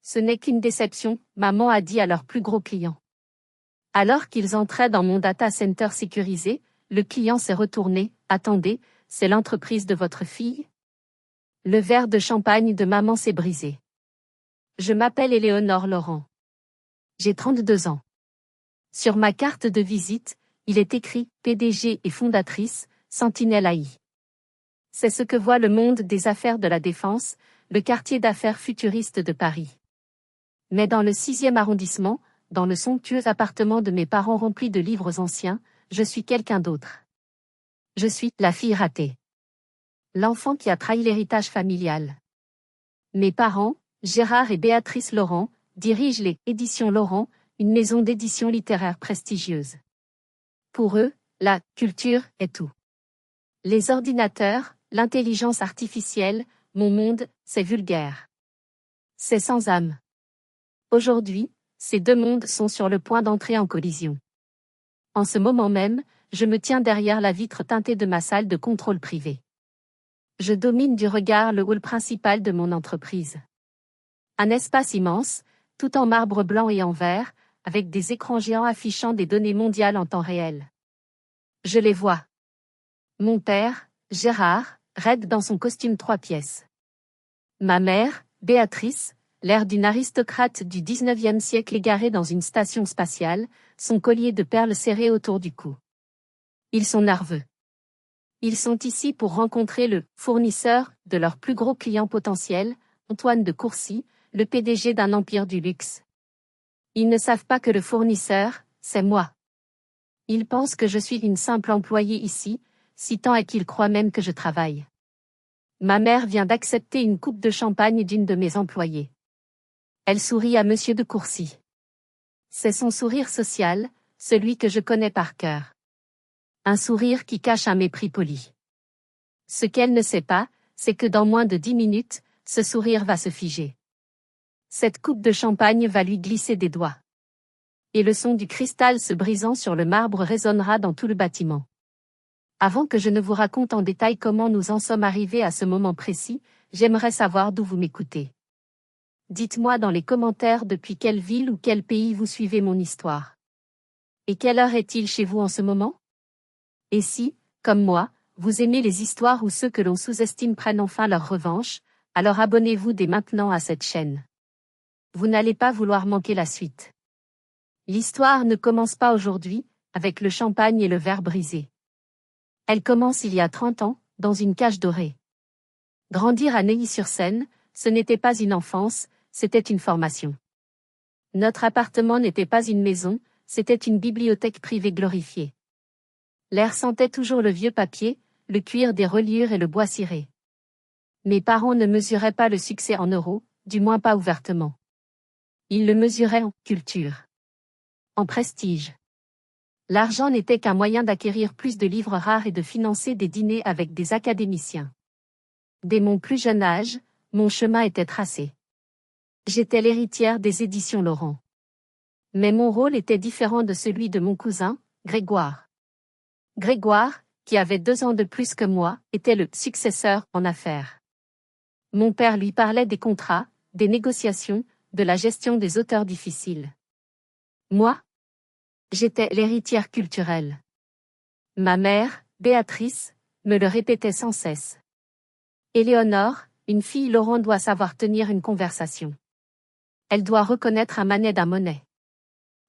Ce n'est qu'une déception, maman a dit à leur plus gros client. Alors qu'ils entraient dans mon data center sécurisé, le client s'est retourné. Attendez, c'est l'entreprise de votre fille? Le verre de champagne de maman s'est brisé. Je m'appelle Éléonore Laurent. J'ai 32 ans. Sur ma carte de visite, il est écrit PDG et fondatrice, Sentinelle AI. C'est ce que voit le monde des affaires de la Défense, le quartier d'affaires futuriste de Paris. Mais dans le 6e arrondissement, dans le somptueux appartement de mes parents rempli de livres anciens, je suis quelqu'un d'autre. Je suis la fille ratée. L'enfant qui a trahi l'héritage familial. Mes parents, Gérard et Béatrice Laurent, dirigent les Éditions Laurent, une maison d'édition littéraire prestigieuse. Pour eux, la culture est tout. Les ordinateurs, l'intelligence artificielle, mon monde, c'est vulgaire. C'est sans âme. Aujourd'hui, ces deux mondes sont sur le point d'entrer en collision. En ce moment même, je me tiens derrière la vitre teintée de ma salle de contrôle privé. Je domine du regard le hall principal de mon entreprise. Un espace immense, tout en marbre blanc et en verre, avec des écrans géants affichant des données mondiales en temps réel. Je les vois. Mon père, Gérard, raide dans son costume 3 pièces. Ma mère, Béatrice, l'air d'une aristocrate du 19e siècle égarée dans une station spatiale, son collier de perles serré autour du cou. Ils sont nerveux. Ils sont ici pour rencontrer le fournisseur de leur plus gros client potentiel, Antoine de Courcy, le PDG d'un empire du luxe. Ils ne savent pas que le fournisseur, c'est moi. Ils pensent que je suis une simple employée ici, si tant est qu'ils croient même que je travaille. Ma mère vient d'accepter une coupe de champagne d'une de mes employées. Elle sourit à Monsieur de Courcy. C'est son sourire social, celui que je connais par cœur. Un sourire qui cache un mépris poli. Ce qu'elle ne sait pas, c'est que dans moins de 10 minutes, ce sourire va se figer. Cette coupe de champagne va lui glisser des doigts. Et le son du cristal se brisant sur le marbre résonnera dans tout le bâtiment. Avant que je ne vous raconte en détail comment nous en sommes arrivés à ce moment précis, j'aimerais savoir d'où vous m'écoutez. Dites-moi dans les commentaires depuis quelle ville ou quel pays vous suivez mon histoire. Et quelle heure est-il chez vous en ce moment? Et si, comme moi, vous aimez les histoires où ceux que l'on sous-estime prennent enfin leur revanche, alors abonnez-vous dès maintenant à cette chaîne. Vous n'allez pas vouloir manquer la suite. L'histoire ne commence pas aujourd'hui, avec le champagne et le verre brisé. Elle commence il y a 30 ans, dans une cage dorée. Grandir à Neuilly-sur-Seine, ce n'était pas une enfance, c'était une formation. Notre appartement n'était pas une maison, c'était une bibliothèque privée glorifiée. L'air sentait toujours le vieux papier, le cuir des reliures et le bois ciré. Mes parents ne mesuraient pas le succès en euros, du moins pas ouvertement. Ils le mesuraient en culture. En prestige. L'argent n'était qu'un moyen d'acquérir plus de livres rares et de financer des dîners avec des académiciens. Dès mon plus jeune âge, mon chemin était tracé. J'étais l'héritière des éditions Laurent. Mais mon rôle était différent de celui de mon cousin, Grégoire. Grégoire, qui avait 2 ans de plus que moi, était le successeur en affaires. Mon père lui parlait des contrats, des négociations, de la gestion des auteurs difficiles. Moi, j'étais l'héritière culturelle. Ma mère, Béatrice, me le répétait sans cesse. Éléonore, une fille Laurent doit savoir tenir une conversation. Elle doit reconnaître un manet d'un monnaie.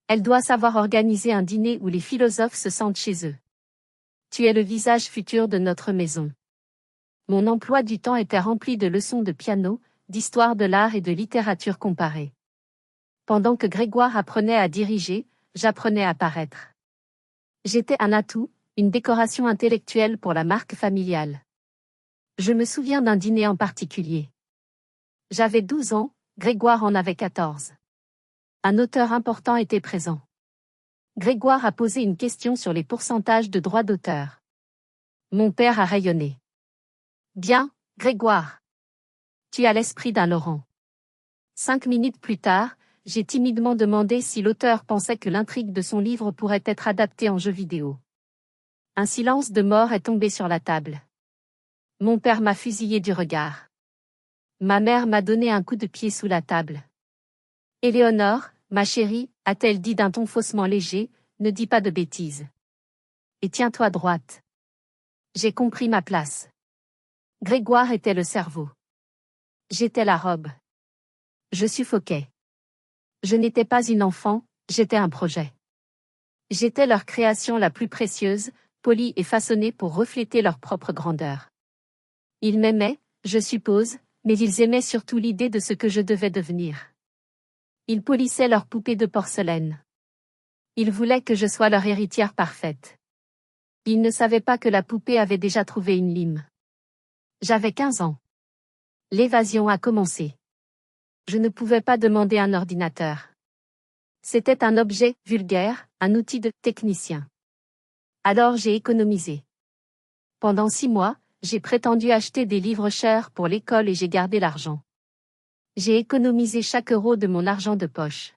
Elle doit savoir organiser un dîner où les philosophes se sentent chez eux. Tu es le visage futur de notre maison. Mon emploi du temps était rempli de leçons de piano, d'histoire de l'art et de littérature comparée. Pendant que Grégoire apprenait à diriger, j'apprenais à paraître. J'étais un atout, une décoration intellectuelle pour la marque familiale. Je me souviens d'un dîner en particulier. J'avais 12 ans, Grégoire en avait 14. Un auteur important était présent. Grégoire a posé une question sur les pourcentages de droits d'auteur. Mon père a rayonné. Bien, Grégoire. Tu as l'esprit d'un Laurent. 5 minutes plus tard, j'ai timidement demandé si l'auteur pensait que l'intrigue de son livre pourrait être adaptée en jeu vidéo. Un silence de mort est tombé sur la table. Mon père m'a fusillé du regard. Ma mère m'a donné un coup de pied sous la table. Éléonore, ma chérie, a-t-elle dit d'un ton faussement léger, ne dis pas de bêtises. Et tiens-toi droite. J'ai compris ma place. Grégoire était le cerveau. J'étais la robe. Je suffoquais. Je n'étais pas une enfant, j'étais un projet. J'étais leur création la plus précieuse, polie et façonnée pour refléter leur propre grandeur. Ils m'aimaient, je suppose, mais ils aimaient surtout l'idée de ce que je devais devenir. Ils polissaient leur poupée de porcelaine. Ils voulaient que je sois leur héritière parfaite. Ils ne savaient pas que la poupée avait déjà trouvé une lime. J'avais 15 ans. L'évasion a commencé. Je ne pouvais pas demander un ordinateur. C'était un objet vulgaire, un outil de technicien. Alors j'ai économisé. Pendant 6 mois, j'ai prétendu acheter des livres chers pour l'école et j'ai gardé l'argent. J'ai économisé chaque euro de mon argent de poche.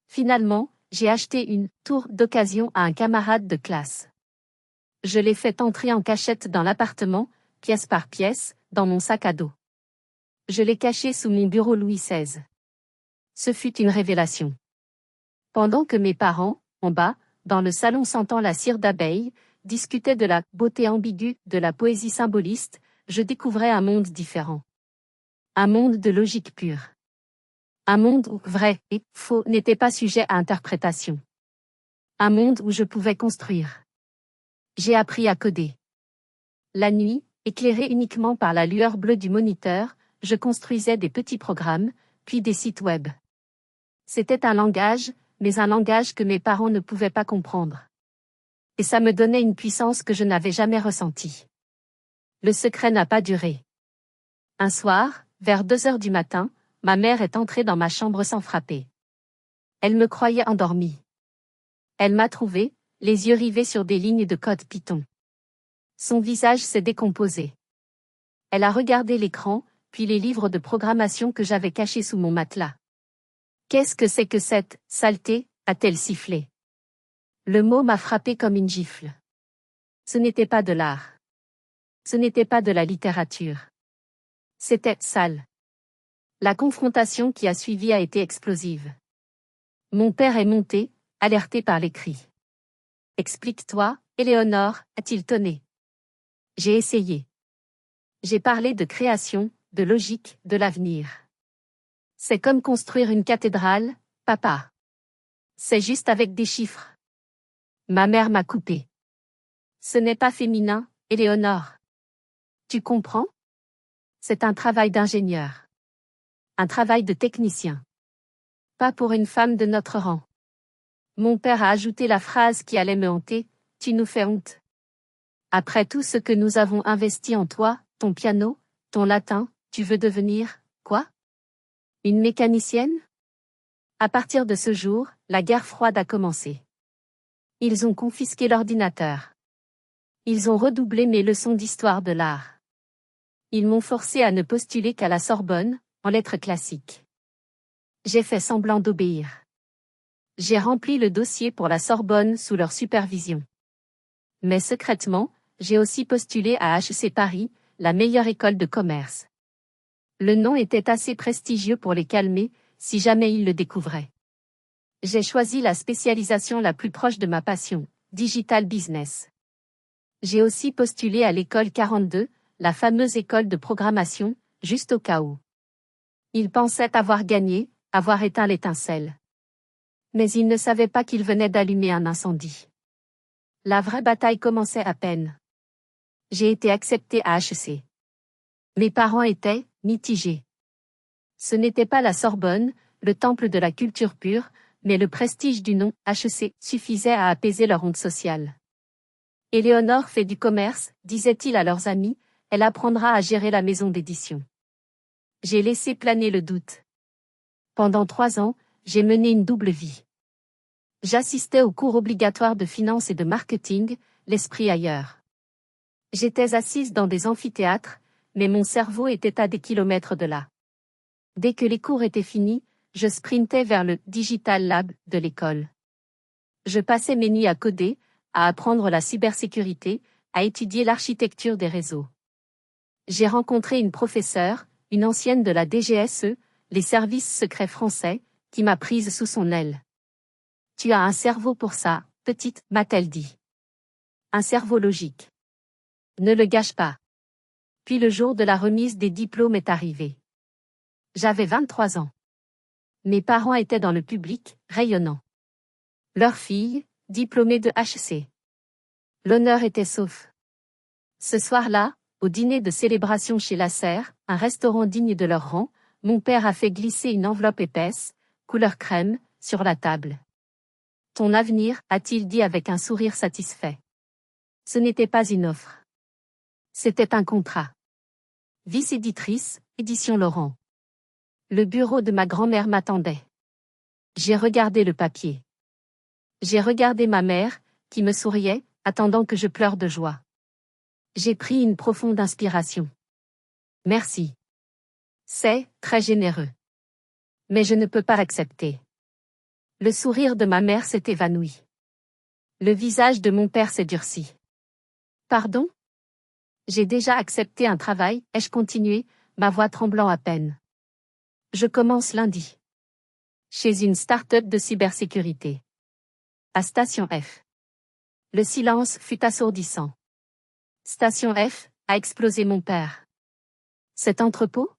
Finalement, j'ai acheté une tour d'occasion à un camarade de classe. Je l'ai fait entrer en cachette dans l'appartement, pièce par pièce, dans mon sac à dos. Je l'ai caché sous mon bureau Louis XVI. Ce fut une révélation. Pendant que mes parents, en bas, dans le salon sentant la cire d'abeille, discutaient de la beauté ambiguë de la poésie symboliste, je découvrais un monde différent. Un monde de logique pure. Un monde où vrai et faux n'étaient pas sujets à interprétation. Un monde où je pouvais construire. J'ai appris à coder. La nuit, éclairée uniquement par la lueur bleue du moniteur, je construisais des petits programmes, puis des sites web. C'était un langage, mais un langage que mes parents ne pouvaient pas comprendre. Et ça me donnait une puissance que je n'avais jamais ressentie. Le secret n'a pas duré. Un soir, vers 2 heures du matin, ma mère est entrée dans ma chambre sans frapper. Elle me croyait endormie. Elle m'a trouvé, les yeux rivés sur des lignes de code Python. Son visage s'est décomposé. Elle a regardé l'écran, puis les livres de programmation que j'avais cachés sous mon matelas. Qu'est-ce que c'est que cette saleté, a-t-elle sifflé. Le mot m'a frappé comme une gifle. Ce n'était pas de l'art. Ce n'était pas de la littérature. C'était sale. La confrontation qui a suivi a été explosive. Mon père est monté, alerté par les cris. Explique-toi, Éléonore, a-t-il tonné. J'ai essayé. J'ai parlé de création, de logique, de l'avenir. C'est comme construire une cathédrale, papa. C'est juste avec des chiffres. Ma mère m'a coupé. Ce n'est pas féminin, Éléonore. Tu comprends? C'est un travail d'ingénieur. Un travail de technicien. Pas pour une femme de notre rang. Mon père a ajouté la phrase qui allait me hanter, tu nous fais honte. Après tout ce que nous avons investi en toi, ton piano, ton latin, tu veux devenir, quoi? Une mécanicienne? À partir de ce jour, la guerre froide a commencé. Ils ont confisqué l'ordinateur. Ils ont redoublé mes leçons d'histoire de l'art. Ils m'ont forcé à ne postuler qu'à la Sorbonne, en lettres classiques. J'ai fait semblant d'obéir. J'ai rempli le dossier pour la Sorbonne sous leur supervision. Mais secrètement, j'ai aussi postulé à HEC Paris, la meilleure école de commerce. Le nom était assez prestigieux pour les calmer, si jamais ils le découvraient. J'ai choisi la spécialisation la plus proche de ma passion, Digital Business. J'ai aussi postulé à l'école 42, la fameuse école de programmation, juste au cas où. Ils pensaient avoir gagné, avoir éteint l'étincelle. Mais ils ne savaient pas qu'ils venaient d'allumer un incendie. La vraie bataille commençait à peine. J'ai été acceptée à HEC. Mes parents étaient mitigés. Ce n'était pas la Sorbonne, le temple de la culture pure, mais le prestige du nom HEC suffisait à apaiser leur honte sociale. Éléonore fait du commerce, disaient-ils à leurs amis, elle apprendra à gérer la maison d'édition. J'ai laissé planer le doute. Pendant 3 ans, j'ai mené une double vie. J'assistais aux cours obligatoires de finance et de marketing, l'esprit ailleurs. J'étais assise dans des amphithéâtres, mais mon cerveau était à des kilomètres de là. Dès que les cours étaient finis, je sprintais vers le Digital Lab de l'école. Je passais mes nuits à coder, à apprendre la cybersécurité, à étudier l'architecture des réseaux. J'ai rencontré une professeure, une ancienne de la DGSE, les services secrets français, qui m'a prise sous son aile. Tu as un cerveau pour ça, petite, m'a-t-elle dit. Un cerveau logique. Ne le gâche pas. Puis le jour de la remise des diplômes est arrivé. J'avais 23 ans. Mes parents étaient dans le public, rayonnants. Leur fille, diplômée de HEC. L'honneur était sauf. Ce soir-là, au dîner de célébration chez Lasserre, un restaurant digne de leur rang, mon père a fait glisser une enveloppe épaisse, couleur crème, sur la table. Ton avenir, a-t-il dit avec un sourire satisfait. Ce n'était pas une offre. C'était un contrat. Vice-éditrice, édition Laurent. Le bureau de ma grand-mère m'attendait. J'ai regardé le papier. J'ai regardé ma mère, qui me souriait, attendant que je pleure de joie. J'ai pris une profonde inspiration. Merci. C'est très généreux. Mais je ne peux pas l'accepter. Le sourire de ma mère s'est évanoui. Le visage de mon père s'est durci. Pardon? J'ai déjà accepté un travail, ai-je continué, ma voix tremblant à peine. Je commence lundi. Chez une start-up de cybersécurité. À Station F. Le silence fut assourdissant. Station F, a explosé mon père. Cet entrepôt?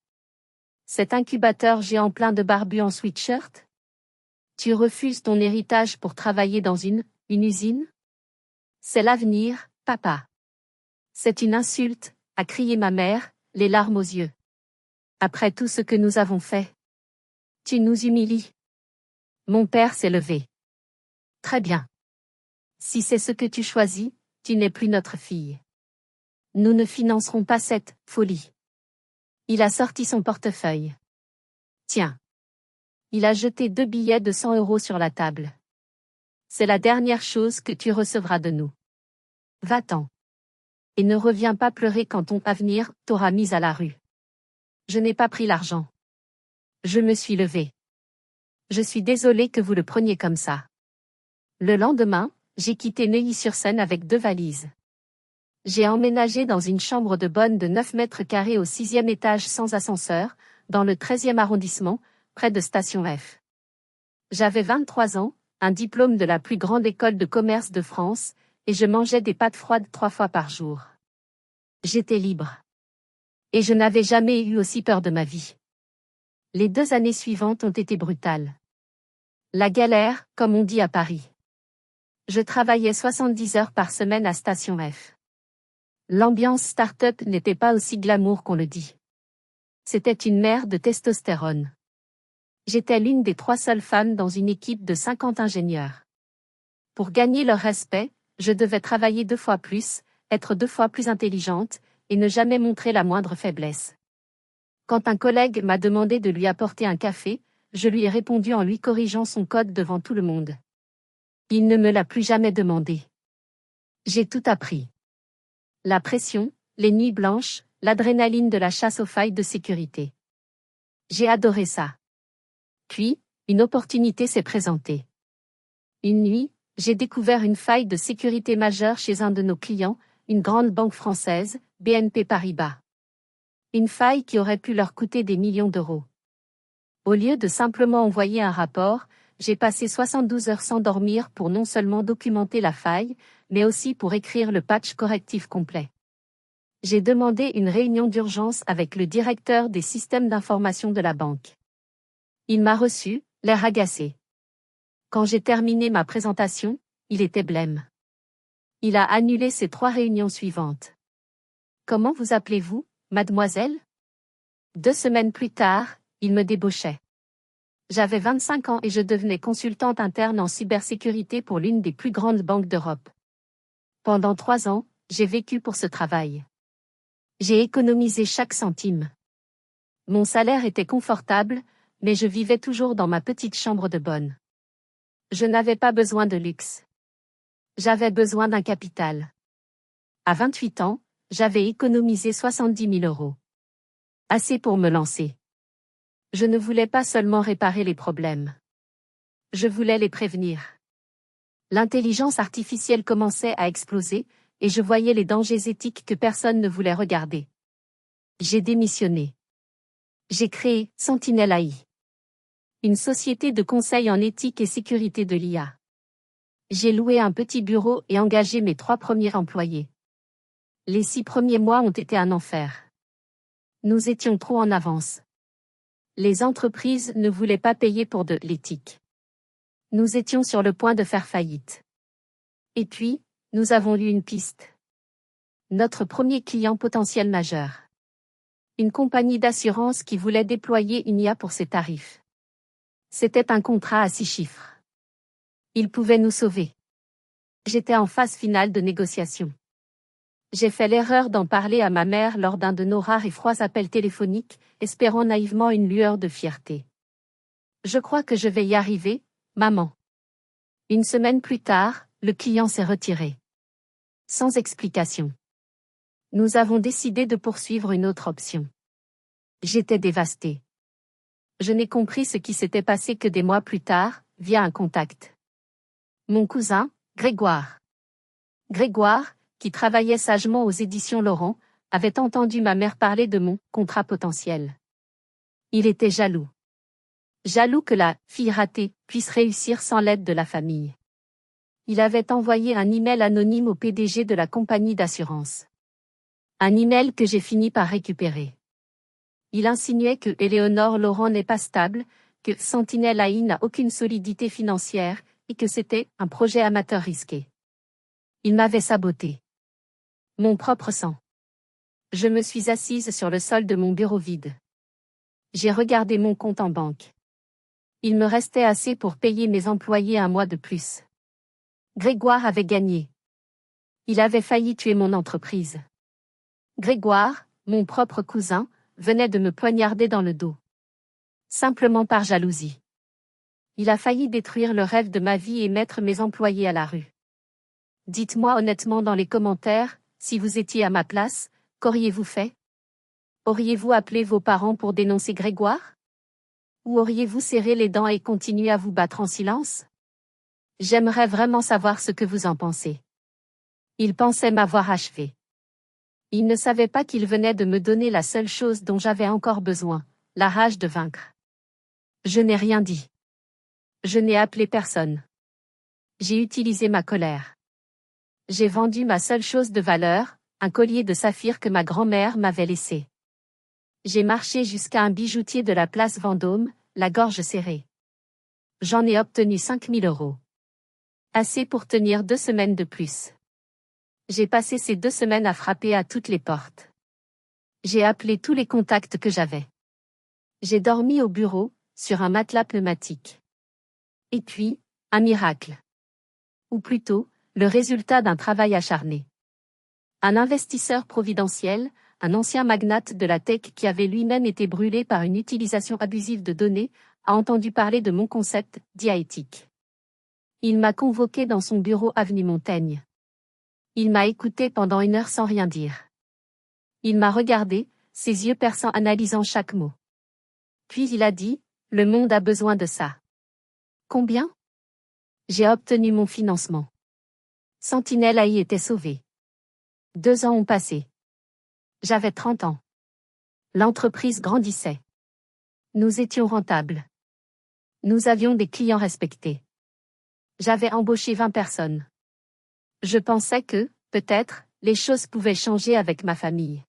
Cet incubateur géant plein de barbus en sweatshirt? Tu refuses ton héritage pour travailler dans une usine? C'est l'avenir, papa. C'est une insulte, a crié ma mère, les larmes aux yeux. Après tout ce que nous avons fait. Tu nous humilies. Mon père s'est levé. Très bien. Si c'est ce que tu choisis, tu n'es plus notre fille. Nous ne financerons pas cette folie. Il a sorti son portefeuille. Tiens. Il a jeté 2 billets de 100 € sur la table. C'est la dernière chose que tu recevras de nous. Va-t'en. Et ne reviens pas pleurer quand ton avenir t'aura mise à la rue. Je n'ai pas pris l'argent. Je me suis levée. Je suis désolée que vous le preniez comme ça. Le lendemain, j'ai quitté Neuilly-sur-Seine avec 2 valises. J'ai emménagé dans une chambre de bonne de 9 mètres carrés au 6e étage sans ascenseur, dans le 13e arrondissement, près de Station F. J'avais 23 ans, un diplôme de la plus grande école de commerce de France, et je mangeais des pâtes froides 3 fois par jour. J'étais libre. Et je n'avais jamais eu aussi peur de ma vie. Les 2 années suivantes ont été brutales. La galère, comme on dit à Paris. Je travaillais 70 heures par semaine à Station F. L'ambiance start-up n'était pas aussi glamour qu'on le dit. C'était une mer de testostérone. J'étais l'une des 3 seules femmes dans une équipe de 50 ingénieurs. Pour gagner leur respect, je devais travailler 2 fois plus, être 2 fois plus intelligente, et ne jamais montrer la moindre faiblesse. Quand un collègue m'a demandé de lui apporter un café, je lui ai répondu en lui corrigeant son code devant tout le monde. Il ne me l'a plus jamais demandé. J'ai tout appris. La pression, les nuits blanches, l'adrénaline de la chasse aux failles de sécurité. J'ai adoré ça. Puis, une opportunité s'est présentée. Une nuit, j'ai découvert une faille de sécurité majeure chez un de nos clients, une grande banque française, BNP Paribas. Une faille qui aurait pu leur coûter des millions d'euros. Au lieu de simplement envoyer un rapport, j'ai passé 72 heures sans dormir pour non seulement documenter la faille, mais aussi pour écrire le patch correctif complet. J'ai demandé une réunion d'urgence avec le directeur des systèmes d'information de la banque. Il m'a reçu, l'air agacé. Quand j'ai terminé ma présentation, il était blême. Il a annulé ses 3 réunions suivantes. Comment vous appelez-vous, mademoiselle? 2 semaines plus tard, il me débauchait. J'avais 25 ans et je devenais consultante interne en cybersécurité pour l'une des plus grandes banques d'Europe. Pendant 3 ans, j'ai vécu pour ce travail. J'ai économisé chaque centime. Mon salaire était confortable, mais je vivais toujours dans ma petite chambre de bonne. Je n'avais pas besoin de luxe. J'avais besoin d'un capital. À 28 ans, j'avais économisé 70 000 €. Assez pour me lancer. Je ne voulais pas seulement réparer les problèmes. Je voulais les prévenir. L'intelligence artificielle commençait à exploser, et je voyais les dangers éthiques que personne ne voulait regarder. J'ai démissionné. J'ai créé Sentinel AI. Une société de conseil en éthique et sécurité de l'IA. J'ai loué un petit bureau et engagé mes 3 premiers employés. Les 6 premiers mois ont été un enfer. Nous étions trop en avance. Les entreprises ne voulaient pas payer pour de l'éthique. Nous étions sur le point de faire faillite. Et puis, nous avons eu une piste. Notre premier client potentiel majeur. Une compagnie d'assurance qui voulait déployer une IA pour ses tarifs. C'était un contrat à 6 chiffres. Il pouvait nous sauver. J'étais en phase finale de négociation. J'ai fait l'erreur d'en parler à ma mère lors d'un de nos rares et froids appels téléphoniques, espérant naïvement une lueur de fierté. Je crois que je vais y arriver, maman. Une semaine plus tard, le client s'est retiré. Sans explication. Nous avons décidé de poursuivre une autre option. J'étais dévastée. Je n'ai compris ce qui s'était passé que des mois plus tard, via un contact. Mon cousin, Grégoire. Grégoire, qui travaillait sagement aux éditions Laurent, avait entendu ma mère parler de mon contrat potentiel. Il était jaloux. Jaloux que la fille ratée puisse réussir sans l'aide de la famille. Il avait envoyé un email anonyme au PDG de la compagnie d'assurance. Un email que j'ai fini par récupérer. Il insinuait que Éléonore Laurent n'est pas stable, que Sentinelle AI n'a aucune solidité financière, et que c'était un projet amateur risqué. Il m'avait saboté. Mon propre sang. Je me suis assise sur le sol de mon bureau vide. J'ai regardé mon compte en banque. Il me restait assez pour payer mes employés un mois de plus. Grégoire avait gagné. Il avait failli tuer mon entreprise. Grégoire, mon propre cousin, venait de me poignarder dans le dos. Simplement par jalousie. Il a failli détruire le rêve de ma vie et mettre mes employés à la rue. Dites-moi honnêtement dans les commentaires, si vous étiez à ma place, qu'auriez-vous fait? Auriez-vous appelé vos parents pour dénoncer Grégoire? Ou auriez-vous serré les dents et continué à vous battre en silence? J'aimerais vraiment savoir ce que vous en pensez. Il pensait m'avoir achevé. Il ne savait pas qu'il venait de me donner la seule chose dont j'avais encore besoin, la rage de vaincre. Je n'ai rien dit. Je n'ai appelé personne. J'ai utilisé ma colère. J'ai vendu ma seule chose de valeur, un collier de saphir que ma grand-mère m'avait laissé. J'ai marché jusqu'à un bijoutier de la place Vendôme, la gorge serrée. J'en ai obtenu 5 000 €. Assez pour tenir 2 semaines de plus. J'ai passé ces 2 semaines à frapper à toutes les portes. J'ai appelé tous les contacts que j'avais. J'ai dormi au bureau, sur un matelas pneumatique. Et puis, un miracle. Ou plutôt, le résultat d'un travail acharné. Un investisseur providentiel, un ancien magnate de la tech qui avait lui-même été brûlé par une utilisation abusive de données, a entendu parler de mon concept d'IA éthique. Il m'a convoqué dans son bureau avenue Montaigne. Il m'a écouté pendant 1 heure sans rien dire. Il m'a regardé, ses yeux perçants analysant chaque mot. Puis il a dit, « Le monde a besoin de ça. » Combien? J'ai obtenu mon financement. Sentinelle AI était sauvé. 2 ans ont passé. J'avais 30 ans. L'entreprise grandissait. Nous étions rentables. Nous avions des clients respectés. J'avais embauché 20 personnes. Je pensais que, peut-être, les choses pouvaient changer avec ma famille.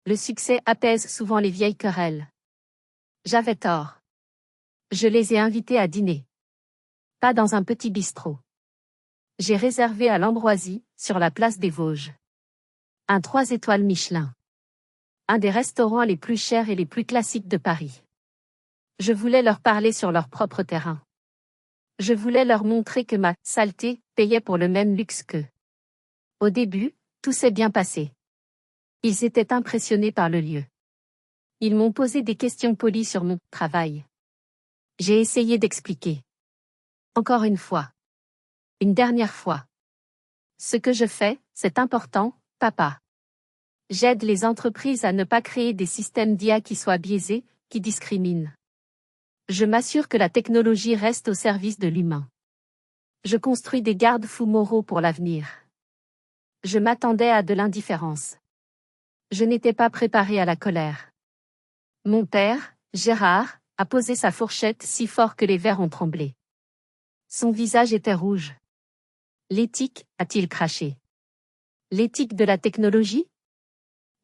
Le succès apaise souvent les vieilles querelles. J'avais tort. Je les ai invités à dîner. Pas dans un petit bistrot. J'ai réservé à l'Ambroisie, sur la place des Vosges. Un 3 étoiles Michelin. Un des restaurants les plus chers et les plus classiques de Paris. Je voulais leur parler sur leur propre terrain. Je voulais leur montrer que ma saleté payait pour le même luxe qu'eux. Au début, tout s'est bien passé. Ils étaient impressionnés par le lieu. Ils m'ont posé des questions polies sur mon travail. J'ai essayé d'expliquer. Encore une fois. Une dernière fois. Ce que je fais, c'est important, papa. J'aide les entreprises à ne pas créer des systèmes d'IA qui soient biaisés, qui discriminent. Je m'assure que la technologie reste au service de l'humain. Je construis des garde-fous moraux pour l'avenir. Je m'attendais à de l'indifférence. Je n'étais pas préparé à la colère. Mon père, Gérard, a posé sa fourchette si fort que les verres ont tremblé. Son visage était rouge. L'éthique, a-t-il craché. L'éthique de la technologie?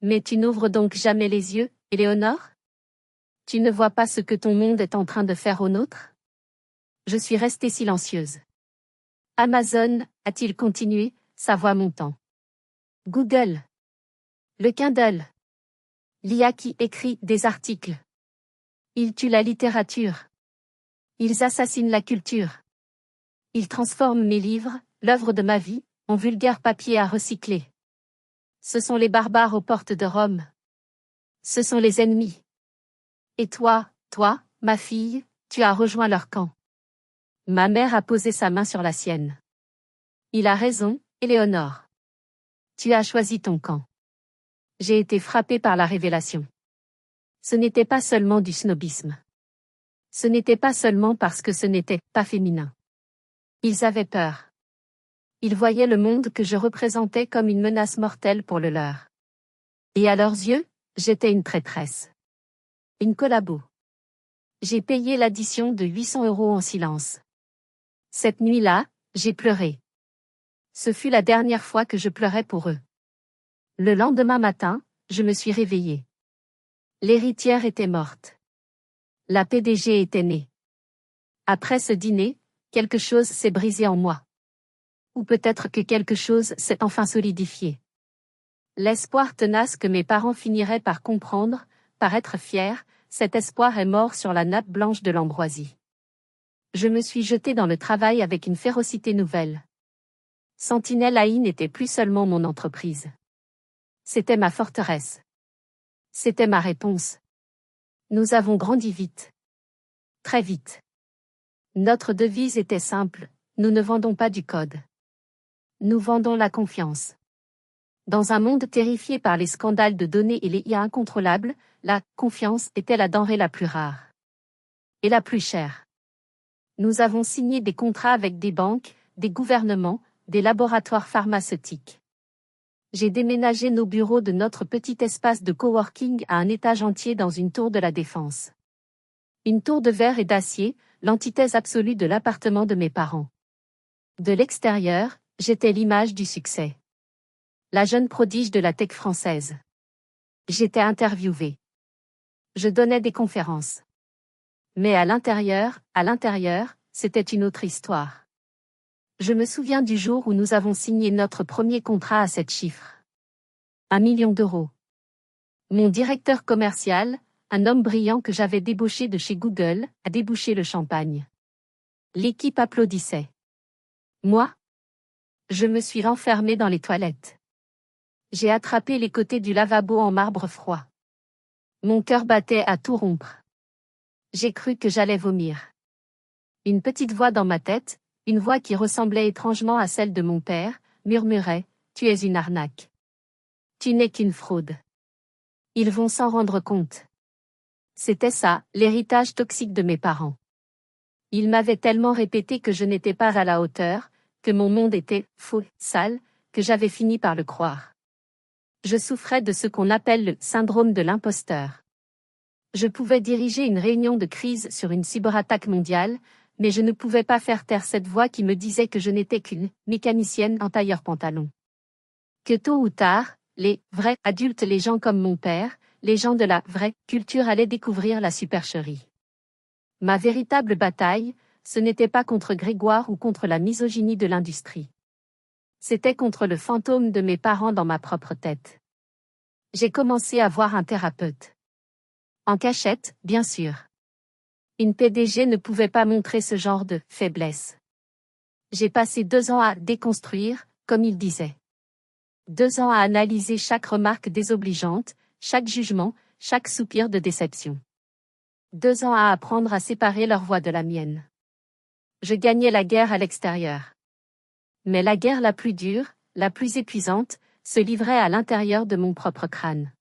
Mais tu n'ouvres donc jamais les yeux, Éléonore? Tu ne vois pas ce que ton monde est en train de faire au nôtre? Je suis restée silencieuse. Amazon, a-t-il continué, sa voix montant. Google. Le Kindle. L'IA qui écrit des articles. Ils tuent la littérature. Ils assassinent la culture. Ils transforment mes livres, l'œuvre de ma vie, en vulgaire papier à recycler. Ce sont les barbares aux portes de Rome. Ce sont les ennemis. Et toi, ma fille, tu as rejoint leur camp. Ma mère a posé sa main sur la sienne. Il a raison, Éléonore. Tu as choisi ton camp. J'ai été frappée par la révélation. Ce n'était pas seulement du snobisme. Ce n'était pas seulement parce que ce n'était pas féminin. Ils avaient peur. Ils voyaient le monde que je représentais comme une menace mortelle pour le leur. Et à leurs yeux, j'étais une traîtresse. Une collabo. J'ai payé l'addition de 800 € en silence. Cette nuit-là, j'ai pleuré. Ce fut la dernière fois que je pleurais pour eux. Le lendemain matin, je me suis réveillée. L'héritière était morte. La PDG était née. Après ce dîner, quelque chose s'est brisé en moi. Ou peut-être que quelque chose s'est enfin solidifié. L'espoir tenace que mes parents finiraient par comprendre, par être fiers, cet espoir est mort sur la nappe blanche de l'ambroisie. Je me suis jetée dans le travail avec une férocité nouvelle. Sentinelle AI n'était plus seulement mon entreprise. C'était ma forteresse. C'était ma réponse. Nous avons grandi vite. Très vite. Notre devise était simple, nous ne vendons pas du code. Nous vendons la confiance. Dans un monde terrifié par les scandales de données et les IA incontrôlables, la confiance était la denrée la plus rare. Et la plus chère. Nous avons signé des contrats avec des banques, des gouvernements, des laboratoires pharmaceutiques. J'ai déménagé nos bureaux de notre petit espace de coworking à un étage entier dans une tour de la Défense. Une tour de verre et d'acier, l'antithèse absolue de l'appartement de mes parents. De l'extérieur, j'étais l'image du succès. La jeune prodige de la tech française. J'étais interviewée. Je donnais des conférences. Mais à l'intérieur, c'était une autre histoire. Je me souviens du jour où nous avons signé notre premier contrat à 7 chiffres. 1 million d'euros. Mon directeur commercial, un homme brillant que j'avais débauché de chez Google, a débouché le champagne. L'équipe applaudissait. Moi? Je me suis renfermée dans les toilettes. J'ai attrapé les côtés du lavabo en marbre froid. Mon cœur battait à tout rompre. J'ai cru que j'allais vomir. Une petite voix dans ma tête, une voix qui ressemblait étrangement à celle de mon père, murmurait « Tu es une arnaque. Tu n'es qu'une fraude. Ils vont s'en rendre compte. » C'était ça, l'héritage toxique de mes parents. Ils m'avaient tellement répété que je n'étais pas à la hauteur, que mon monde était faux, sale, que j'avais fini par le croire. Je souffrais de ce qu'on appelle le syndrome de l'imposteur. Je pouvais diriger une réunion de crise sur une cyberattaque mondiale, mais je ne pouvais pas faire taire cette voix qui me disait que je n'étais qu'une mécanicienne en tailleur-pantalon. Que tôt ou tard, les vrais adultes, les gens comme mon père, les gens de la vraie culture allaient découvrir la supercherie. Ma véritable bataille, ce n'était pas contre Grégoire ou contre la misogynie de l'industrie. C'était contre le fantôme de mes parents dans ma propre tête. J'ai commencé à voir un thérapeute. En cachette, bien sûr. Une PDG ne pouvait pas montrer ce genre de faiblesse. J'ai passé 2 ans à déconstruire, comme il disait. 2 ans à analyser chaque remarque désobligeante, chaque jugement, chaque soupir de déception. 2 ans à apprendre à séparer leur voix de la mienne. Je gagnais la guerre à l'extérieur. Mais la guerre la plus dure, la plus épuisante, se livrait à l'intérieur de mon propre crâne.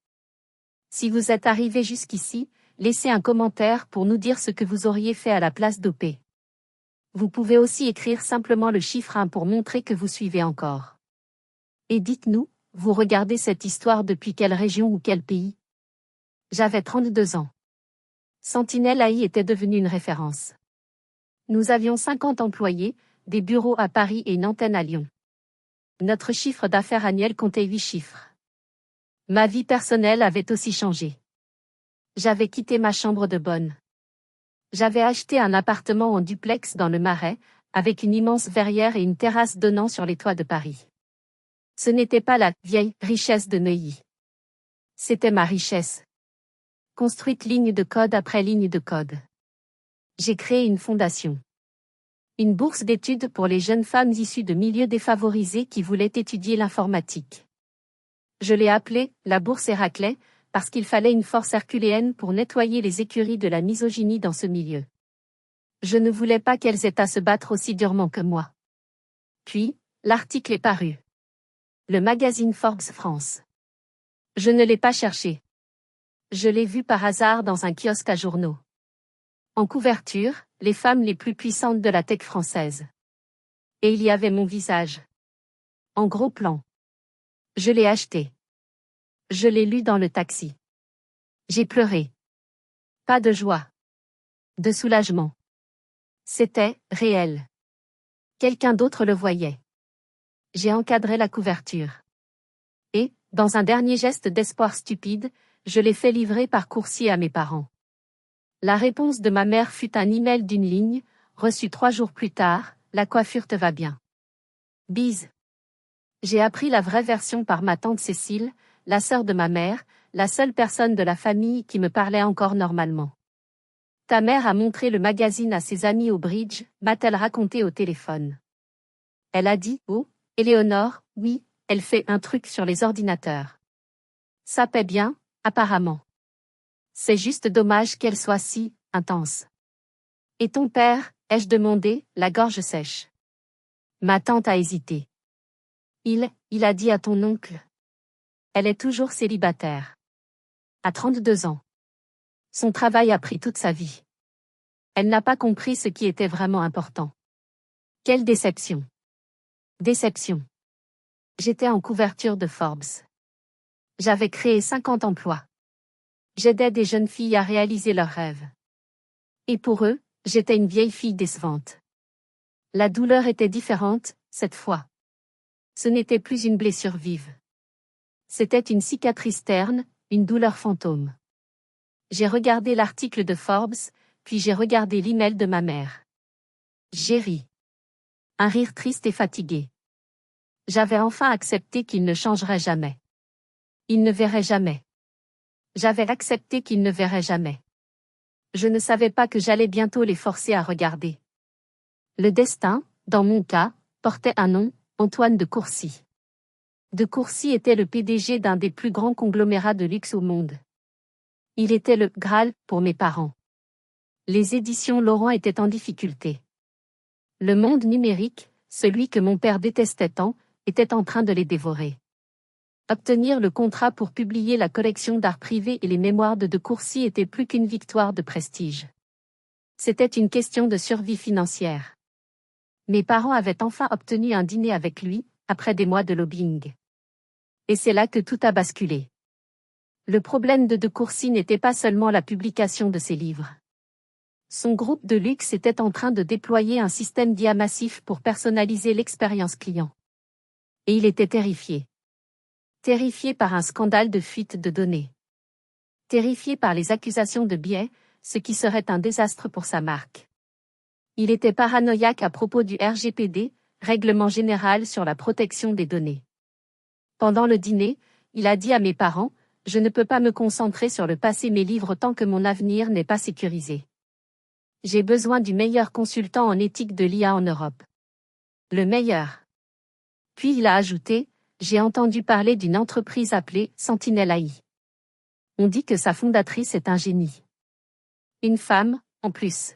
Si vous êtes arrivé jusqu'ici, laissez un commentaire pour nous dire ce que vous auriez fait à la place d'OP. Vous pouvez aussi écrire simplement le chiffre 1 pour montrer que vous suivez encore. Et dites-nous, vous regardez cette histoire depuis quelle région ou quel pays? J'avais 32 ans. Sentinelle AI était devenue une référence. Nous avions 50 employés, des bureaux à Paris et une antenne à Lyon. Notre chiffre d'affaires annuel comptait 8 chiffres. Ma vie personnelle avait aussi changé. J'avais quitté ma chambre de bonne. J'avais acheté un appartement en duplex dans le Marais, avec une immense verrière et une terrasse donnant sur les toits de Paris. Ce n'était pas la vieille richesse de Neuilly. C'était ma richesse. Construite ligne de code après ligne de code. J'ai créé une fondation. Une bourse d'études pour les jeunes femmes issues de milieux défavorisés qui voulaient étudier l'informatique. Je l'ai appelée la bourse Héraclès, parce qu'il fallait une force herculéenne pour nettoyer les écuries de la misogynie dans ce milieu. Je ne voulais pas qu'elles aient à se battre aussi durement que moi. Puis, l'article est paru. Le magazine Forbes France. Je ne l'ai pas cherché. Je l'ai vu par hasard dans un kiosque à journaux. En couverture, les femmes les plus puissantes de la tech française. Et il y avait mon visage. En gros plan. Je l'ai acheté. Je l'ai lu dans le taxi. J'ai pleuré. Pas de joie. De soulagement. C'était réel. Quelqu'un d'autre le voyait. J'ai encadré la couverture. Et, dans un dernier geste d'espoir stupide, je l'ai fait livrer par coursier à mes parents. La réponse de ma mère fut un email d'une ligne, reçu 3 jours plus tard, la coiffure te va bien. Bise. J'ai appris la vraie version par ma tante Cécile, la sœur de ma mère, la seule personne de la famille qui me parlait encore normalement. Ta mère a montré le magazine à ses amis au bridge, m'a-t-elle raconté au téléphone. Elle a dit, oh, Éléonore, oui, elle fait un truc sur les ordinateurs. Ça paie bien, apparemment. C'est juste dommage qu'elle soit si intense. Et ton père, ai-je demandé, la gorge sèche. Ma tante a hésité. Il a dit à ton oncle. Elle est toujours célibataire. À 32 ans. Son travail a pris toute sa vie. Elle n'a pas compris ce qui était vraiment important. Quelle déception. Déception. J'étais en couverture de Forbes. J'avais créé 50 emplois. J'aidais des jeunes filles à réaliser leurs rêves. Et pour eux, j'étais une vieille fille décevante. La douleur était différente, cette fois. Ce n'était plus une blessure vive. C'était une cicatrice terne, une douleur fantôme. J'ai regardé l'article de Forbes, puis j'ai regardé l'email de ma mère. J'ai ri. Un rire triste et fatigué. J'avais enfin accepté qu'il ne changerait jamais. Il ne verrait jamais. J'avais accepté qu'il ne verrait jamais. Je ne savais pas que j'allais bientôt les forcer à regarder. Le destin, dans mon cas, portait un nom, Antoine de Courcy. De Courcy était le PDG d'un des plus grands conglomérats de luxe au monde. Il était le Graal pour mes parents. Les éditions Laurent étaient en difficulté. Le monde numérique, celui que mon père détestait tant, était en train de les dévorer. Obtenir le contrat pour publier la collection d'art privé et les mémoires de Courcy était plus qu'une victoire de prestige. C'était une question de survie financière. Mes parents avaient enfin obtenu un dîner avec lui, après des mois de lobbying. Et c'est là que tout a basculé. Le problème de Courcy n'était pas seulement la publication de ses livres. Son groupe de luxe était en train de déployer un système d'IA massif pour personnaliser l'expérience client. Et il était terrifié. Terrifié par un scandale de fuite de données. Terrifié par les accusations de biais, ce qui serait un désastre pour sa marque. Il était paranoïaque à propos du RGPD, Règlement général sur la protection des données. Pendant le dîner, il a dit à mes parents, « Je ne peux pas me concentrer sur le passé mes livres tant que mon avenir n'est pas sécurisé. J'ai besoin du meilleur consultant en éthique de l'IA en Europe. Le meilleur. » Puis il a ajouté, « J'ai entendu parler d'une entreprise appelée Sentinelle AI. On dit que sa fondatrice est un génie. Une femme, en plus. »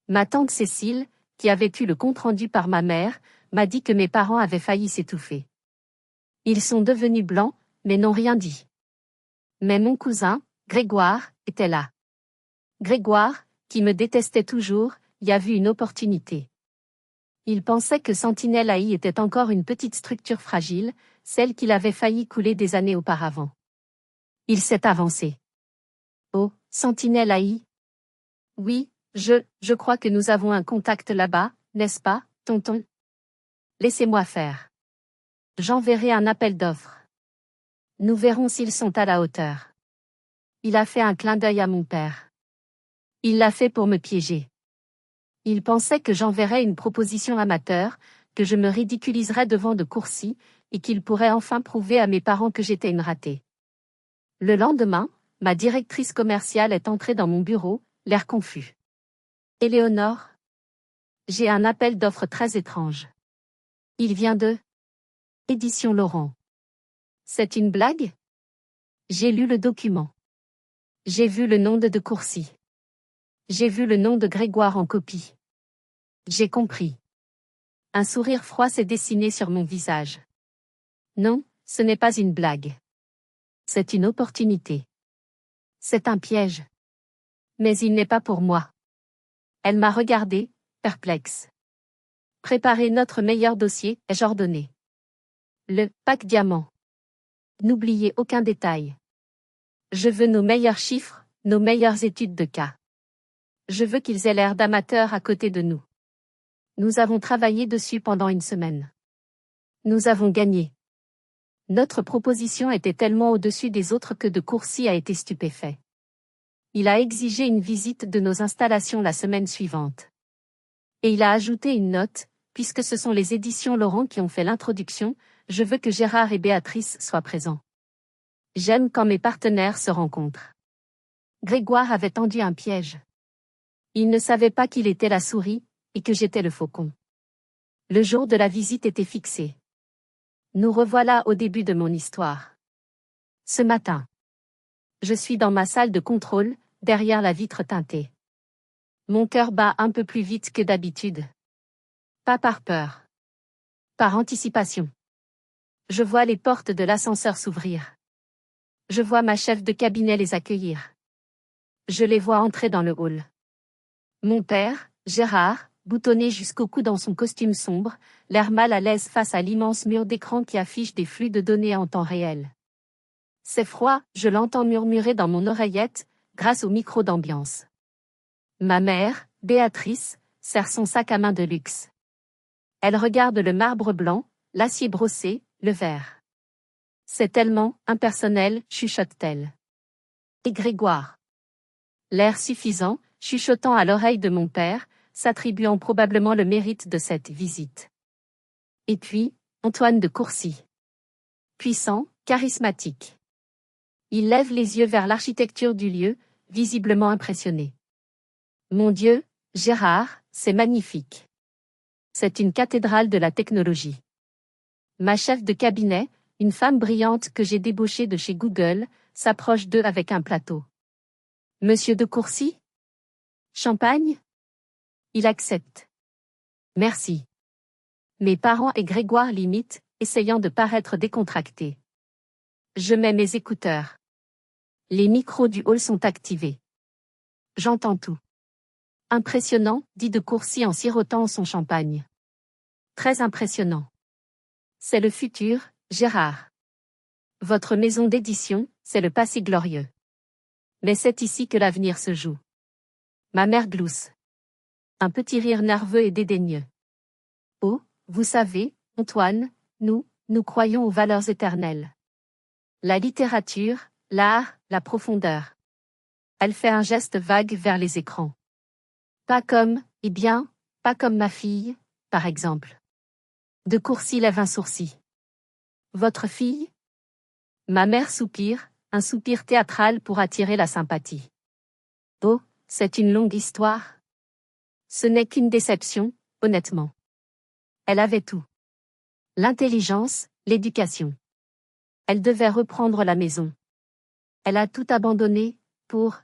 Ma tante Cécile, qui avait eu le compte-rendu par ma mère, m'a dit que mes parents avaient failli s'étouffer. Ils sont devenus blancs, mais n'ont rien dit. Mais mon cousin, Grégoire, était là. Grégoire, qui me détestait toujours, y a vu une opportunité. Il pensait que Sentinelle AI était encore une petite structure fragile, celle qu'il avait failli couler des années auparavant. Il s'est avancé. Oh, Sentinelle AI, Oui, je crois que nous avons un contact là-bas, n'est-ce pas, tonton? Laissez-moi faire. J'enverrai un appel d'offres. Nous verrons s'ils sont à la hauteur. Il a fait un clin d'œil à mon père. Il l'a fait pour me piéger. Il pensait que j'enverrais une proposition amateur, que je me ridiculiserais devant de Courcy, et qu'il pourrait enfin prouver à mes parents que j'étais une ratée. Le lendemain, ma directrice commerciale est entrée dans mon bureau, l'air confus. Éléonore? J'ai un appel d'offres très étrange. Il vient de Édition Laurent. C'est une blague? J'ai lu le document. J'ai vu le nom de Courcy. J'ai vu le nom de Grégoire en copie. J'ai compris. Un sourire froid s'est dessiné sur mon visage. Non, ce n'est pas une blague. C'est une opportunité. C'est un piège. Mais il n'est pas pour moi. Elle m'a regardé, perplexe. Préparez notre meilleur dossier, ai-je ordonné. Le pack diamant. N'oubliez aucun détail. Je veux nos meilleurs chiffres, nos meilleures études de cas. Je veux qu'ils aient l'air d'amateurs à côté de nous. Nous avons travaillé dessus pendant une semaine. Nous avons gagné. Notre proposition était tellement au-dessus des autres que de Courcy a été stupéfait. Il a exigé une visite de nos installations la semaine suivante. Et il a ajouté une note, puisque ce sont les éditions Laurent qui ont fait l'introduction, je veux que Gérard et Béatrice soient présents. J'aime quand mes partenaires se rencontrent. Grégoire avait tendu un piège. Il ne savait pas qu'il était la souris, et que j'étais le faucon. Le jour de la visite était fixé. Nous revoilà au début de mon histoire. Ce matin. Je suis dans ma salle de contrôle, derrière la vitre teintée. Mon cœur bat un peu plus vite que d'habitude. Pas par peur. Par anticipation. Je vois les portes de l'ascenseur s'ouvrir. Je vois ma chef de cabinet les accueillir. Je les vois entrer dans le hall. Mon père, Gérard, boutonné jusqu'au cou dans son costume sombre, l'air mal à l'aise face à l'immense mur d'écran qui affiche des flux de données en temps réel. C'est froid, je l'entends murmurer dans mon oreillette, grâce au micro d'ambiance. Ma mère, Béatrice, serre son sac à main de luxe. Elle regarde le marbre blanc, l'acier brossé, le verre. C'est tellement impersonnel, chuchote-t-elle. Et Grégoire. L'air suffisant, chuchotant à l'oreille de mon père, s'attribuant probablement le mérite de cette visite. Et puis, Antoine de Courcy. Puissant, charismatique. Il lève les yeux vers l'architecture du lieu, visiblement impressionné. Mon Dieu, Gérard, c'est magnifique. C'est une cathédrale de la technologie. Ma chef de cabinet, une femme brillante que j'ai débauchée de chez Google, s'approche d'eux avec un plateau. Monsieur de Courcy? Champagne? Il accepte. Merci. Mes parents et Grégoire l'imitent, essayant de paraître décontractés. Je mets mes écouteurs. Les micros du hall sont activés. J'entends tout. Impressionnant, dit de Courcy en sirotant son champagne. Très impressionnant. C'est le futur, Gérard. Votre maison d'édition, c'est le passé glorieux. Mais c'est ici que l'avenir se joue. Ma mère glousse. Un petit rire nerveux et dédaigneux. Oh, vous savez, Antoine, nous croyons aux valeurs éternelles. La littérature, l'art, la profondeur. Elle fait un geste vague vers les écrans. Pas comme, pas comme ma fille, par exemple. De Courcy lève un sourcil. Votre fille? Ma mère soupire, un soupir théâtral pour attirer la sympathie. Oh, c'est une longue histoire. Ce n'est qu'une déception, honnêtement. Elle avait tout. L'intelligence, l'éducation. Elle devait reprendre la maison. Elle a tout abandonné, pour,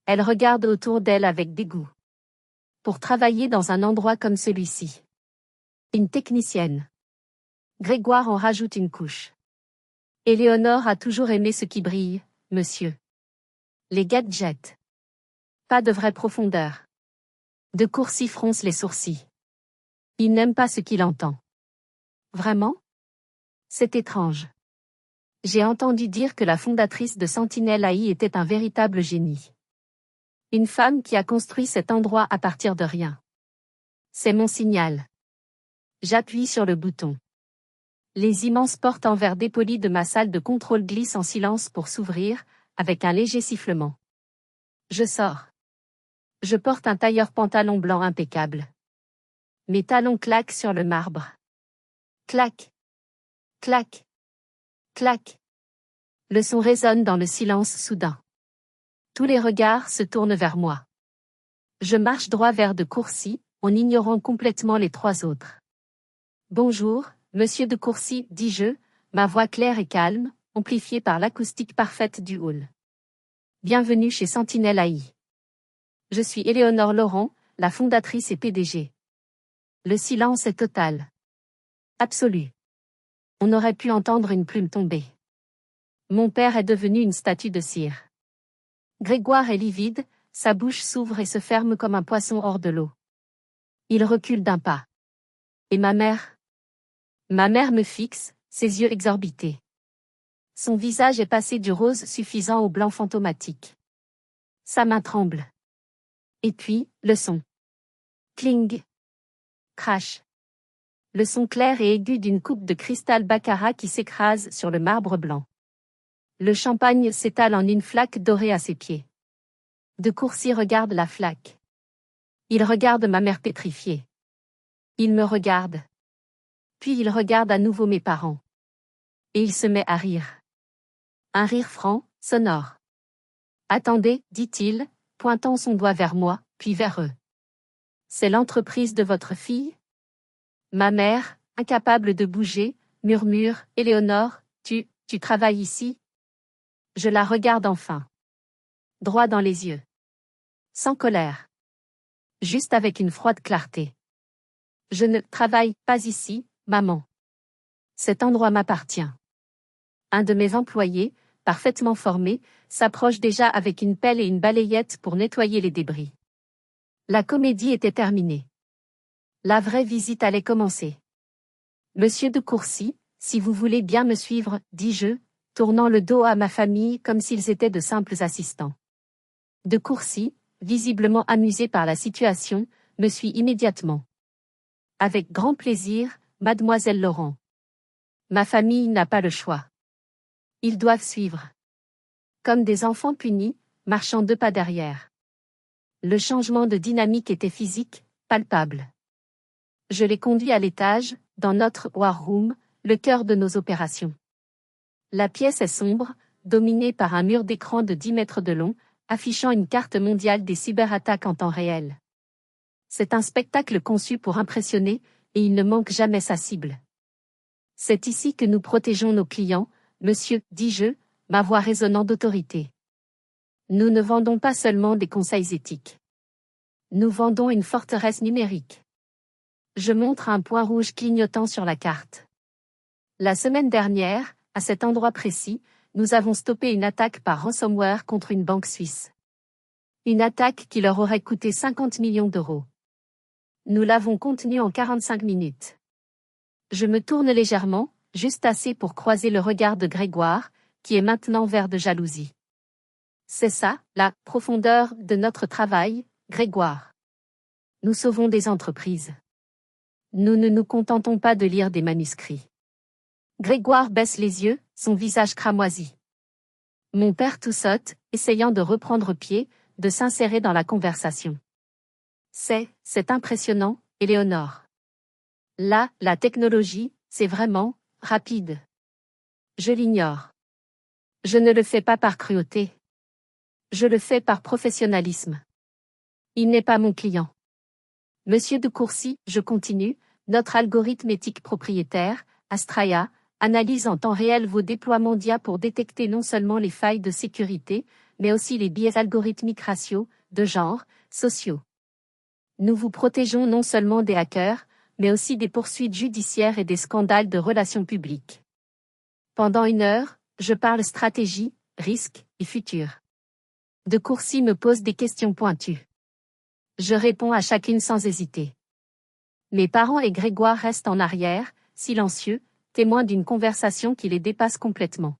elle regarde autour d'elle avec dégoût. Pour travailler dans un endroit comme celui-ci. Une technicienne. Grégoire en rajoute une couche. Éléonore a toujours aimé ce qui brille, monsieur. Les gadgets. Pas de vraie profondeur. De Courcy fronce les sourcils. Il n'aime pas ce qu'il entend. Vraiment? C'est étrange. J'ai entendu dire que la fondatrice de Sentinel AI était un véritable génie. Une femme qui a construit cet endroit à partir de rien. C'est mon signal. J'appuie sur le bouton. Les immenses portes en verre dépoli de ma salle de contrôle glissent en silence pour s'ouvrir, avec un léger sifflement. Je sors. Je porte un tailleur pantalon blanc impeccable. Mes talons claquent sur le marbre. Clac. Clac. Clac. Le son résonne dans le silence soudain. Tous les regards se tournent vers moi. Je marche droit vers de Courcy, en ignorant complètement les trois autres. Bonjour, monsieur de Courcy, dis-je, ma voix claire et calme, amplifiée par l'acoustique parfaite du hall. Bienvenue chez Sentinelle AI. Je suis Éléonore Laurent, la fondatrice et PDG. Le silence est total. Absolu. On aurait pu entendre une plume tomber. Mon père est devenu une statue de cire. Grégoire est livide, sa bouche s'ouvre et se ferme comme un poisson hors de l'eau. Il recule d'un pas. Et ma mère? Ma mère me fixe, ses yeux exorbités. Son visage est passé du rose suffisant au blanc fantomatique. Sa main tremble. Et puis, le son. Cling. Crash. Le son clair et aigu d'une coupe de cristal baccarat qui s'écrase sur le marbre blanc. Le champagne s'étale en une flaque dorée à ses pieds. De Courcy regarde la flaque. Il regarde ma mère pétrifiée. Il me regarde. Puis il regarde à nouveau mes parents. Et il se met à rire. Un rire franc, sonore. Attendez, dit-il, pointant son doigt vers moi, puis vers eux. C'est l'entreprise de votre fille? Ma mère, incapable de bouger, murmure, Éléonore, tu travailles ici? Je la regarde enfin. Droit dans les yeux. Sans colère. Juste avec une froide clarté. Je ne travaille pas ici, maman. Cet endroit m'appartient. Un de mes employés, parfaitement formé, s'approche déjà avec une pelle et une balayette pour nettoyer les débris. La comédie était terminée. La vraie visite allait commencer. Monsieur de Courcy, si vous voulez bien me suivre, dis-je, tournant le dos à ma famille comme s'ils étaient de simples assistants. De Courcy, visiblement amusé par la situation, me suit immédiatement. Avec grand plaisir, mademoiselle Laurent. Ma famille n'a pas le choix. Ils doivent suivre. Comme des enfants punis, marchant deux pas derrière. Le changement de dynamique était physique, palpable. Je les conduis à l'étage, dans notre war room, le cœur de nos opérations. La pièce est sombre, dominée par un mur d'écran de 10 mètres de long, affichant une carte mondiale des cyberattaques en temps réel. C'est un spectacle conçu pour impressionner, et il ne manque jamais sa cible. C'est ici que nous protégeons nos clients, monsieur, dis-je, ma voix résonnant d'autorité. Nous ne vendons pas seulement des conseils éthiques. Nous vendons une forteresse numérique. Je montre un point rouge clignotant sur la carte. La semaine dernière, à cet endroit précis, nous avons stoppé une attaque par ransomware contre une banque suisse. Une attaque qui leur aurait coûté 50 millions d'euros. Nous l'avons contenue en 45 minutes. Je me tourne légèrement, juste assez pour croiser le regard de Grégoire, qui est maintenant vert de jalousie. C'est ça, la profondeur de notre travail, Grégoire. Nous sauvons des entreprises. Nous ne nous contentons pas de lire des manuscrits. Grégoire baisse les yeux, son visage cramoisi. Mon père tout saute, essayant de reprendre pied, de s'insérer dans la conversation. C'est impressionnant, Éléonore. Là, la technologie, c'est vraiment rapide. Je l'ignore. Je ne le fais pas par cruauté. Je le fais par professionnalisme. Il n'est pas mon client. Monsieur de Courcy, je continue, notre algorithme éthique propriétaire, Astraea, analyse en temps réel vos déploiements d'IA pour détecter non seulement les failles de sécurité, mais aussi les biais algorithmiques raciaux, de genre, sociaux. Nous vous protégeons non seulement des hackers, mais aussi des poursuites judiciaires et des scandales de relations publiques. Pendant 1 heure, je parle stratégie, risque et futur. De Courcy me pose des questions pointues. Je réponds à chacune sans hésiter. Mes parents et Grégoire restent en arrière, silencieux, témoins d'une conversation qui les dépasse complètement.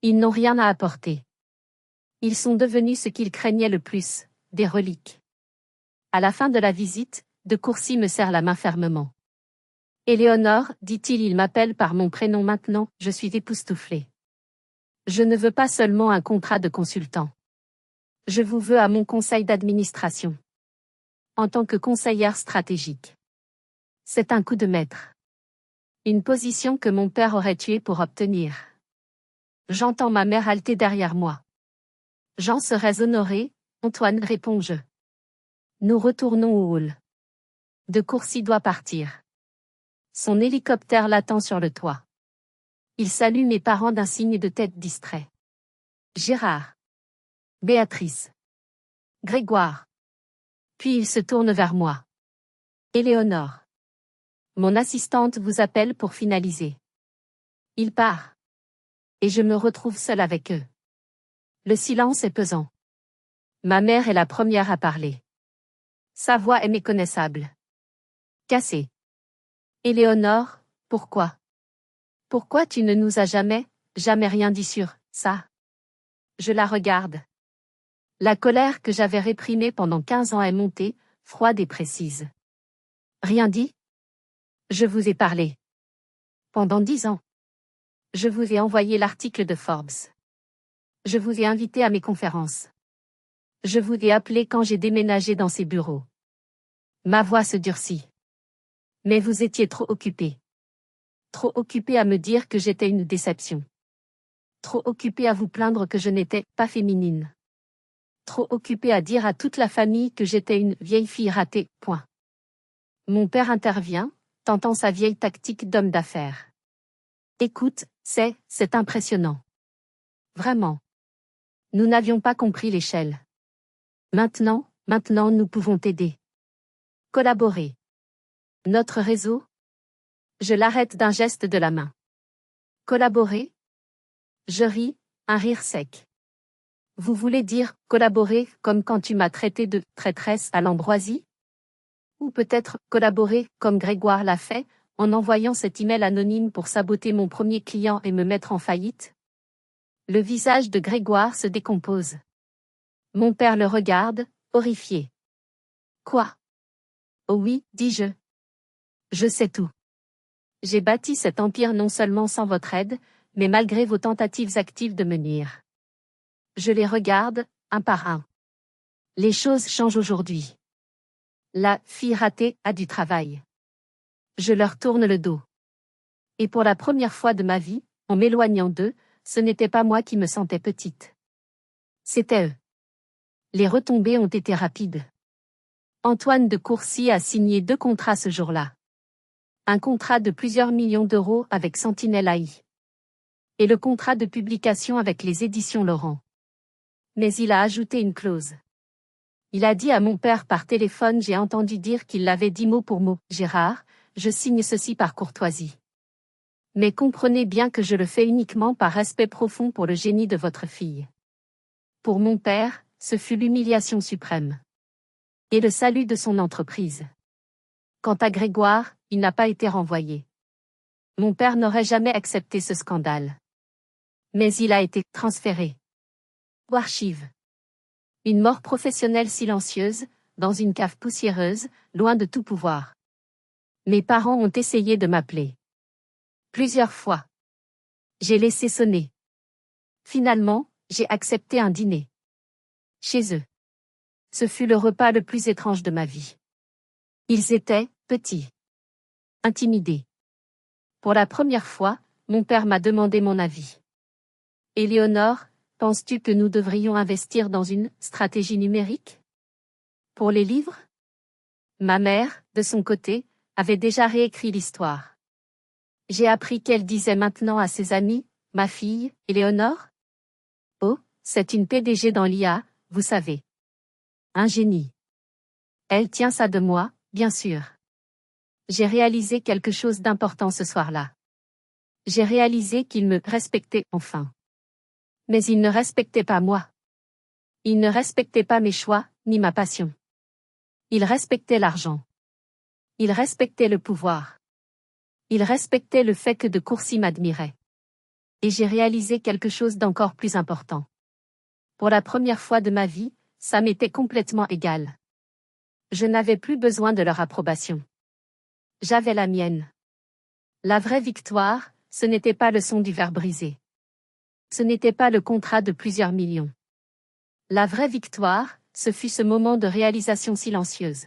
Ils n'ont rien à apporter. Ils sont devenus ce qu'ils craignaient le plus, des reliques. À la fin de la visite, De Courcy me serre la main fermement. Éléonore, dit-il, il m'appelle par mon prénom maintenant, je suis époustouflée. Je ne veux pas seulement un contrat de consultant. Je vous veux à mon conseil d'administration. En tant que conseillère stratégique. C'est un coup de maître. Une position que mon père aurait tué pour obtenir. J'entends ma mère halter derrière moi. J'en serais honoré, Antoine, réponds-je. Nous retournons au hall. De Courcy doit partir. Son hélicoptère l'attend sur le toit. Il salue mes parents d'un signe de tête distrait. Gérard. Béatrice. Grégoire. Puis il se tourne vers moi. Éléonore. Mon assistante vous appelle pour finaliser. Il part. Et je me retrouve seule avec eux. Le silence est pesant. Ma mère est la première à parler. Sa voix est méconnaissable. Cassée. Éléonore, pourquoi? Pourquoi tu ne nous as jamais rien dit sur ça? Je la regarde. La colère que j'avais réprimée pendant 15 ans est montée, froide et précise. Rien dit? Je vous ai parlé. Pendant 10 ans. Je vous ai envoyé l'article de Forbes. Je vous ai invité à mes conférences. Je vous ai appelé quand j'ai déménagé dans ces bureaux. Ma voix se durcit. Mais vous étiez trop occupé. Trop occupé à me dire que j'étais une déception. Trop occupé à vous plaindre que je n'étais pas féminine. Trop occupé à dire à toute la famille que j'étais une vieille fille ratée, point. Mon père intervient, tentant sa vieille tactique d'homme d'affaires. Écoute, c'est impressionnant. Vraiment. Nous n'avions pas compris l'échelle. Maintenant nous pouvons t'aider. Collaborer. Notre réseau? Je l'arrête d'un geste de la main. Collaborer? Je ris, un rire sec. Vous voulez dire collaborer comme quand tu m'as traité de traîtresse à l'Ambroisie? Ou peut-être collaborer comme Grégoire l'a fait, en envoyant cet email anonyme pour saboter mon premier client et me mettre en faillite? Le visage de Grégoire se décompose. Mon père le regarde, horrifié. Quoi? Oh oui, dis-je. Je sais tout. J'ai bâti cet empire non seulement sans votre aide, mais malgré vos tentatives actives de me nuire. Je les regarde, un par un. Les choses changent aujourd'hui. La fille ratée a du travail. Je leur tourne le dos. Et pour la première fois de ma vie, en m'éloignant d'eux, ce n'était pas moi qui me sentais petite. C'était eux. Les retombées ont été rapides. Antoine de Courcy a signé 2 contrats ce jour-là. Un contrat de plusieurs millions d'euros avec Sentinelle AI. Et le contrat de publication avec les éditions Laurent. Mais il a ajouté une clause. Il a dit à mon père par téléphone, j'ai entendu dire qu'il l'avait dit mot pour mot, Gérard, je signe ceci par courtoisie. Mais comprenez bien que je le fais uniquement par respect profond pour le génie de votre fille. Pour mon père, ce fut l'humiliation suprême. Et le salut de son entreprise. Quant à Grégoire, il n'a pas été renvoyé. Mon père n'aurait jamais accepté ce scandale. Mais il a été transféré. Archive. Une mort professionnelle silencieuse, dans une cave poussiéreuse, loin de tout pouvoir. Mes parents ont essayé de m'appeler. Plusieurs fois. J'ai laissé sonner. Finalement, j'ai accepté un dîner. Chez eux. Ce fut le repas le plus étrange de ma vie. Ils étaient petits. Intimidés. Pour la première fois, mon père m'a demandé mon avis. Éléonore, penses-tu que nous devrions investir dans une stratégie numérique? Pour les livres? Ma mère, de son côté, avait déjà réécrit l'histoire. J'ai appris qu'elle disait maintenant à ses amis, ma fille, Éléonore? Oh, c'est une PDG dans l'IA, vous savez. Un génie. Elle tient ça de moi, bien sûr. J'ai réalisé quelque chose d'important ce soir-là. J'ai réalisé qu'il me respectait enfin. Mais il ne respectait pas moi. Il ne respectait pas mes choix, ni ma passion. Il respectait l'argent. Il respectait le pouvoir. Il respectait le fait que De Courcy m'admirait. Et j'ai réalisé quelque chose d'encore plus important. Pour la première fois de ma vie, Ça m'était complètement égal. Je n'avais plus besoin de leur approbation. J'avais la mienne. La vraie victoire, ce n'était pas le son du verre brisé. Ce n'était pas le contrat de plusieurs millions. La vraie victoire, ce fut ce moment de réalisation silencieuse.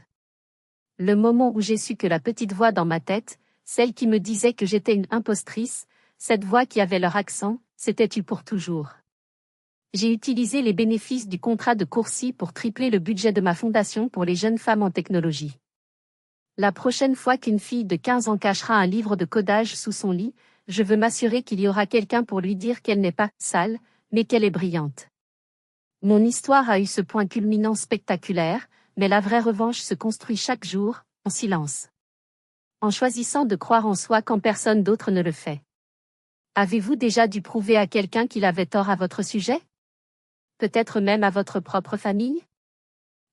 Le moment où j'ai su que la petite voix dans ma tête, celle qui me disait que j'étais une impostrice, cette voix qui avait leur accent, c'était tu pour toujours. J'ai utilisé les bénéfices du contrat de Coursier pour tripler le budget de ma fondation pour les jeunes femmes en technologie. La prochaine fois qu'une fille de 15 ans cachera un livre de codage sous son lit, je veux m'assurer qu'il y aura quelqu'un pour lui dire qu'elle n'est pas sale, mais qu'elle est brillante. Mon histoire a eu ce point culminant spectaculaire, mais la vraie revanche se construit chaque jour, en silence. En choisissant de croire en soi quand personne d'autre ne le fait. Avez-vous déjà dû prouver à quelqu'un qu'il avait tort à votre sujet? Peut-être même à votre propre famille?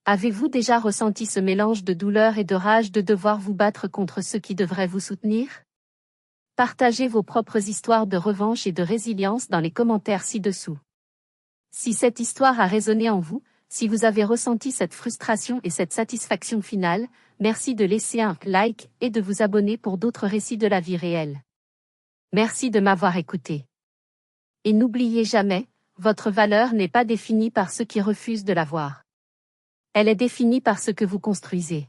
Avez-vous déjà ressenti ce mélange de douleur et de rage de devoir vous battre contre ceux qui devraient vous soutenir? Partagez vos propres histoires de revanche et de résilience dans les commentaires ci-dessous. Si cette histoire a résonné en vous, si vous avez ressenti cette frustration et cette satisfaction finale, merci de laisser un like et de vous abonner pour d'autres récits de la vie réelle. Merci de m'avoir écouté. Et n'oubliez jamais, votre valeur n'est pas définie par ceux qui refusent de la voir. Elle est définie par ce que vous construisez.